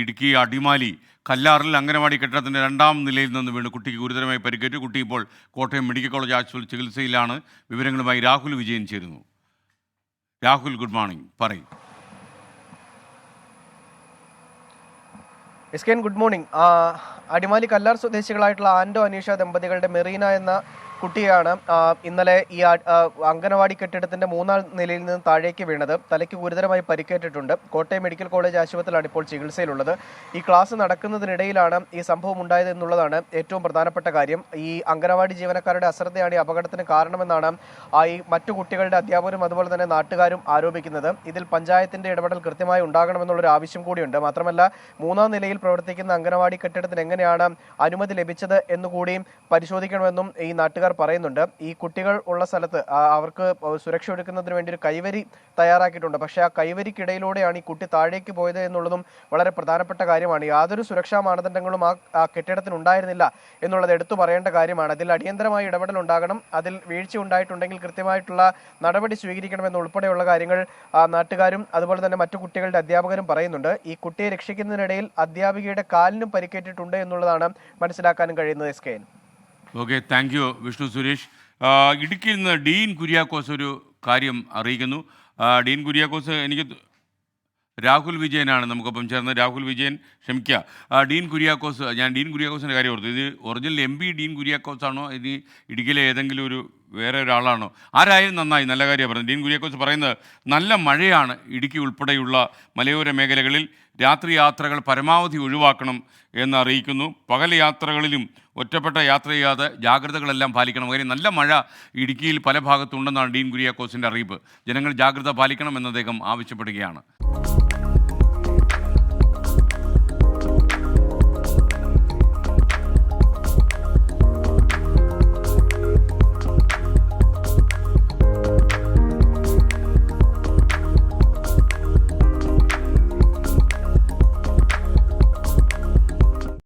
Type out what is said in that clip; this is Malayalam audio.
ഇടുക്കി അടിമാലി കല്ലാറിൽ അംഗനവാടി കെട്ടിടത്തിൻ്റെ രണ്ടാം നിലയിൽ നിന്ന് വീണ് കുട്ടിക്ക് ഗുരുതരമായി പരിക്കേറ്റു. കുട്ടി ഇപ്പോൾ കോട്ടയം മെഡിക്കൽ കോളേജ് ആശുപത്രിയിൽ ചികിത്സയിലാണ്. വിവരങ്ങളുമായി രാഹുൽ വിജയൻ ചേരുന്നു. രാഹുൽ, ഗുഡ് മോർണിംഗ്, പറയും. Good morning. അടിമാലി കല്ലാർ സ്വദേശികളായിട്ടുള്ള ആൻഡോ അനീഷ ദമ്പതികളുടെ മെറീന എന്ന കുട്ടിയാണ് ഇന്നലെ ഈ അംഗനവാടി കെട്ടിടത്തിന്റെ മൂന്നാം നിലയിൽ നിന്ന് താഴേക്ക് വീണത്. തലയ്ക്ക് ഗുരുതരമായി പരിക്കേറ്റിട്ടുണ്ട്. കോട്ടയം മെഡിക്കൽ കോളേജ് ആശുപത്രിയിലാണ് ഇപ്പോൾ ചികിത്സയിലുള്ളത്. ഈ ക്ലാസ് നടക്കുന്നതിനിടയിലാണ് ഈ സംഭവം ഉണ്ടായത് എന്നുള്ളതാണ് ഏറ്റവും പ്രധാനപ്പെട്ട കാര്യം. ഈ അംഗനവാടി ജീവനക്കാരുടെ അശ്രദ്ധയാണ് ഈ അപകടത്തിന് കാരണമെന്നാണ് ഈ മറ്റു കുട്ടികളുടെ അധ്യാപകരും അതുപോലെ തന്നെ നാട്ടുകാരും ആരോപിക്കുന്നത്. ഇതിൽ പഞ്ചായത്തിന്റെ ഇടപെടൽ കൃത്യമായി ഉണ്ടാകണമെന്നുള്ളൊരു ആവശ്യം കൂടിയുണ്ട്. മാത്രമല്ല, മൂന്നാം നിലയിൽ പ്രവർത്തിക്കുന്ന അംഗനവാടി കെട്ടിടത്തിന് എങ്ങനെയാണ് അനുമതി ലഭിച്ചത് എന്നുകൂടിയും പരിശോധിക്കണമെന്നും ഈ നാട്ടുകാർ പറയുന്നുണ്ട്. ഈ കുട്ടികൾ ഉള്ള സ്ഥലത്ത് അവർക്ക് സുരക്ഷ ഒരുക്കുന്നതിന് വേണ്ടി ഒരു കൈവരി തയ്യാറാക്കിയിട്ടുണ്ട്. പക്ഷേ ആ കൈവരിക്കിടയിലൂടെയാണ് ഈ കുട്ടി താഴേക്ക് പോയത് എന്നുള്ളതും വളരെ പ്രധാനപ്പെട്ട കാര്യമാണ്. യാതൊരു സുരക്ഷാ മാനദണ്ഡങ്ങളും ആ കെട്ടിടത്തിന് ഉണ്ടായിരുന്നില്ല എന്നുള്ളത് എടുത്തു പറയേണ്ട കാര്യമാണ്. അതിൽ അടിയന്തരമായ ഇടപെടൽ ഉണ്ടാകണം. അതിൽ വീഴ്ച ഉണ്ടായിട്ടുണ്ടെങ്കിൽ കൃത്യമായിട്ടുള്ള നടപടി സ്വീകരിക്കണമെന്നുൾപ്പെടെയുള്ള കാര്യങ്ങൾ നാട്ടുകാരും അതുപോലെ തന്നെ മറ്റു കുട്ടികളുടെ അധ്യാപകരും പറയുന്നുണ്ട്. ഈ കുട്ടിയെ രക്ഷിക്കുന്നതിനിടയിൽ അധ്യാപികയുടെ കാലിനും പരിക്കേറ്റിട്ടുണ്ട് എന്നുള്ളതാണ് മനസ്സിലാക്കാനും കഴിയുന്നത്. SKN. Okay, thank you Vishnu Suresh. ഇടുക്കിയിൽ നിന്ന് ഡീൻ കുര്യാക്കോസ് ഒരു കാര്യം അറിയിക്കുന്നു. ഡീൻ കുര്യാക്കോസ്, എനിക്ക് രാഹുൽ വിജയനാണ് നമുക്കൊപ്പം ചേർന്ന്. രാഹുൽ വിജയൻ, ക്ഷമിക്കുക, ഡീൻ കുര്യാക്കോസ്. ഞാൻ ഡീൻ കുര്യാക്കോസിൻ്റെ കാര്യം ഓർത്തു. ഇത് ഒറിജിനൽ MP ഡീൻ കുര്യാക്കോസ് ആണോ, ഇത് ഇടുക്കിയിലെ ഏതെങ്കിലും ഒരു വേറെ ഒരാളാണോ? ആരായാലും നന്നായി, നല്ല കാര്യമാണ് പറയുന്നത്. ഡീൻ കുര്യാക്കോസ് പറയുന്നത് നല്ല മഴയാണ് ഇടുക്കി ഉൾപ്പെടെയുള്ള മലയോര മേഖലകളിൽ. രാത്രി യാത്രകൾ പരമാവധി ഒഴിവാക്കണം എന്ന് അറിയിക്കുന്നു. പകൽ യാത്രകളിലും ഒറ്റപ്പെട്ട യാത്ര ചെയ്യാതെ ജാഗ്രതകളെല്ലാം പാലിക്കണം. കാര്യം നല്ല മഴ ഇടുക്കിയിൽ പല ഭാഗത്തുണ്ടെന്നാണ് ഡീൻ കുര്യാക്കോസിൻ്റെ അറിയിപ്പ്. ജനങ്ങൾ ജാഗ്രത പാലിക്കണം എന്ന് അദ്ദേഹം ആവശ്യപ്പെടുകയാണ്.